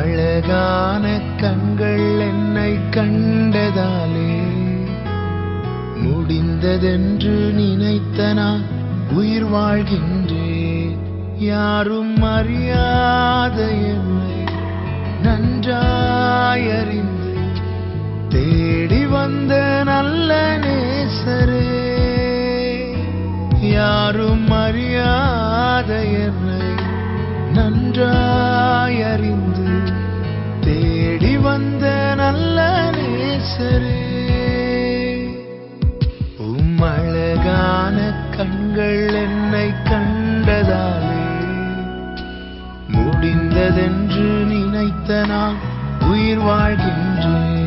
அழகான கண்கள் என்னை கண்டதாலே முடிந்ததென்று நினைத்த நான் உயிர் வாழ்கின்றேன். யாரும் அறியாத என்னை நன்றாயறிந்து தேடி வந்த நல்ல நேசரே, யாரும் அறியாத என்னை நன்றாயறிந்து தேடி வந்த நல்ல நேசரே, அழகான கண்கள் என்னை கண்டதாலே முடிந்ததென்று நினைத்த நான் உயிர் வாழ்கின்றேன்.